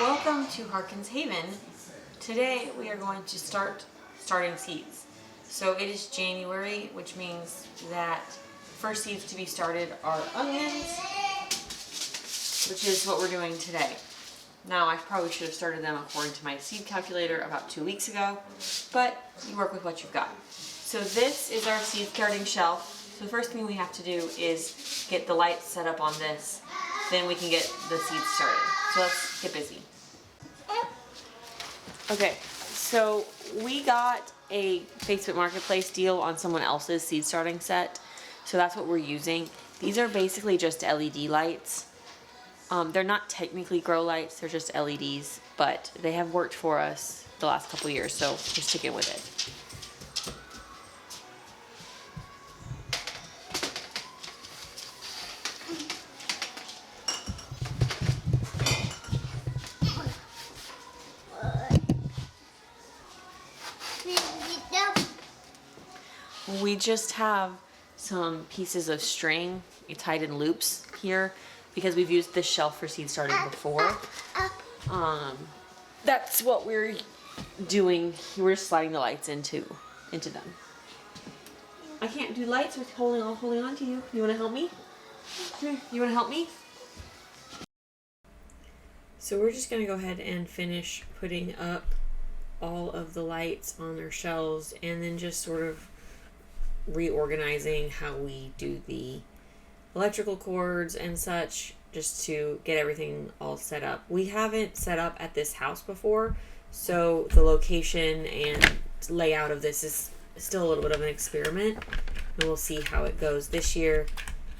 Welcome to Harkins Haven. Today we are going to starting seeds. So it is January, which means that first seeds to be started are onions, which is what we're doing today. Now I probably should have started them according to my seed calculator about 2 weeks ago, but you work with what you've got. So this is our seed starting shelf. So the first thing we have to do is get the lights set up on this, then we can get the seeds started. So let's get busy. Okay, so we got a Facebook Marketplace deal on someone else's seed starting set. So that's what we're using. These are basically just LED lights. They're not technically grow lights, they're just LEDs, but they have worked for us the last couple years, so we're sticking with it. We just have some pieces of string tied in loops here because we've used this shelf for seed starting before. That's what we're doing. We're just sliding the lights into them. I can't do lights with holding on to you. You want to help me? Here, you want to help me? So we're just going to go ahead and finish putting up all of the lights on their shelves and then just sort of reorganizing how we do the electrical cords and such, just to get everything all set up. We haven't set up at this house before, so the location and layout of this is still a little bit of an experiment, and we'll see how it goes this year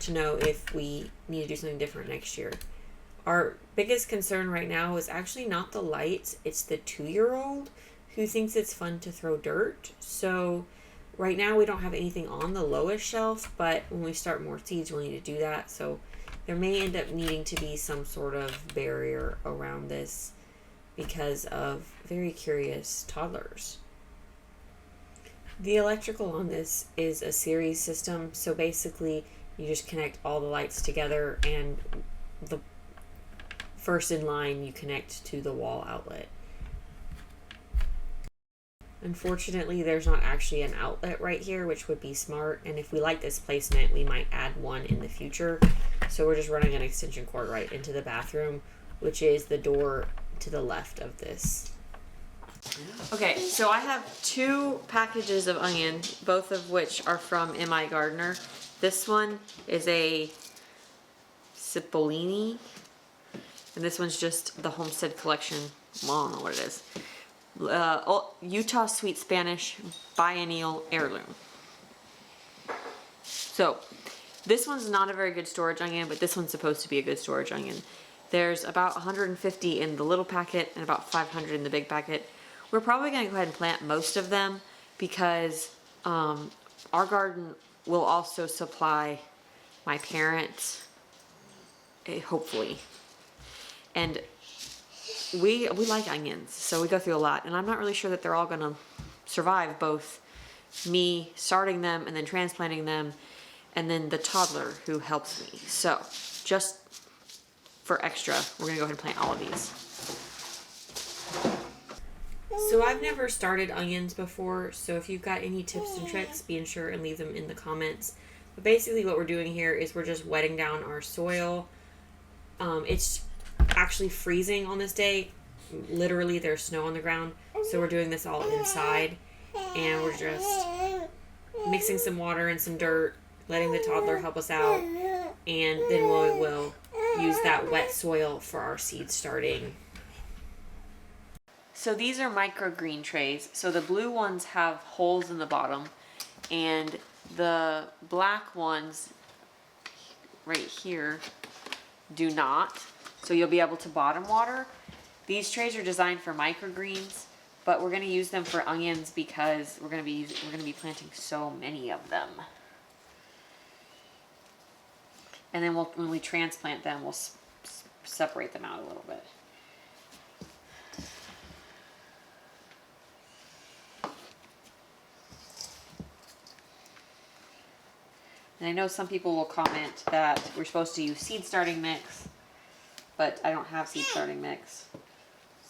to know if we need to do something different next year. Our biggest concern right now is actually not the lights, it's the 2-year-old who thinks it's fun to throw dirt. So right now we don't have anything on the lowest shelf, but when we start more seeds we'll need to do that. So there may end up needing to be some sort of barrier around this because of very curious toddlers. The electrical on this is a series system, so basically you just connect all the lights together and the first in line you connect to the wall outlet. Unfortunately, there's not actually an outlet right here, which would be smart, and if we like this placement, we might add one in the future. So we're just running an extension cord right into the bathroom, which is the door to the left of this. Okay, so I have 2 packages of onion, both of which are from M.I. Gardener. This one is a Cipollini, and this one's just the Homestead Collection. Well, I don't know what it is. Utah Sweet Spanish Biennial Heirloom. So this one's not a very good storage onion, but this one's supposed to be a good storage onion. There's about 150 in the little packet and about 500 in the big packet. We're probably going to go ahead and plant most of them because our garden will also supply my parents, hopefully. And we like onions, so we go through a lot, and I'm not really sure that they're all gonna survive both me starting them and then transplanting them and then the toddler who helps me. So just for extra, we're gonna go ahead and plant all of these. So I've never started onions before, so if you've got any tips and tricks, be sure and leave them in the comments. But basically what we're doing here is we're just wetting down our soil. It's actually freezing on this day. Literally there's snow on the ground, so we're doing this all inside, and we're just mixing some water and some dirt, letting the toddler help us out, and then we will use that wet soil for our seed starting. So these are microgreen trays. So the blue ones have holes in the bottom, and the black ones right here do not. So you'll be able to bottom water. These trays are designed for microgreens, but we're going to use them for onions because we're going to be planting so many of them. And then when we transplant them, we'll separate them out a little bit. And I know some people will comment that we're supposed to use seed starting mix, but I don't have seed starting mix.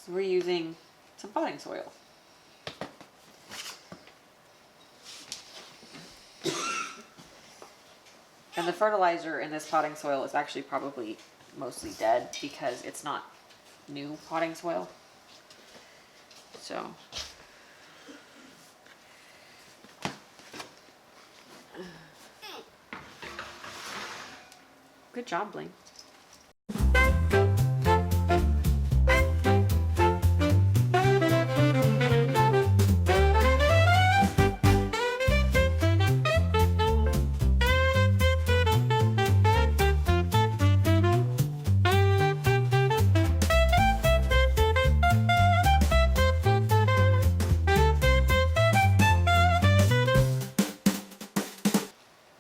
So we're using some potting soil. And the fertilizer in this potting soil is actually probably mostly dead because it's not new potting soil. So good job, Bling.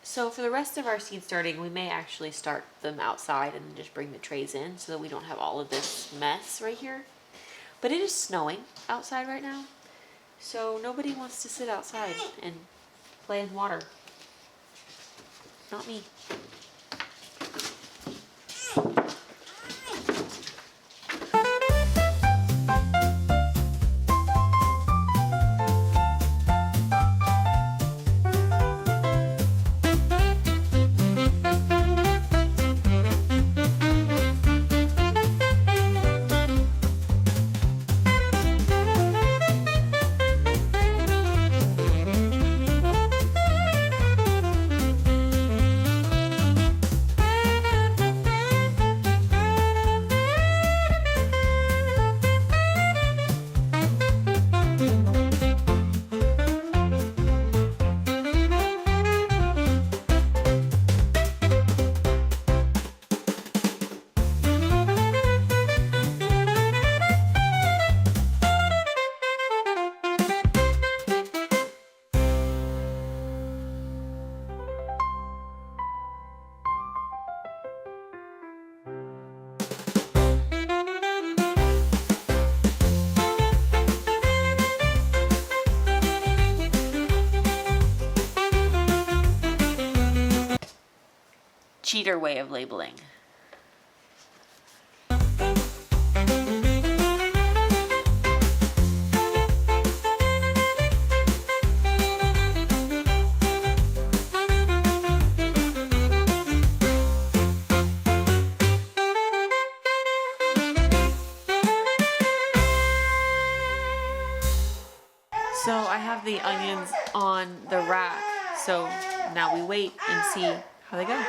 So for the rest of our seed starting, we may actually start them outside and just bring the trays in so that we don't have all of this mess right here. But it is snowing outside right now, so nobody wants to sit outside and play in water. Not me. Cheater way of labeling. So I have the onions on the rack, so now we wait and see how they go.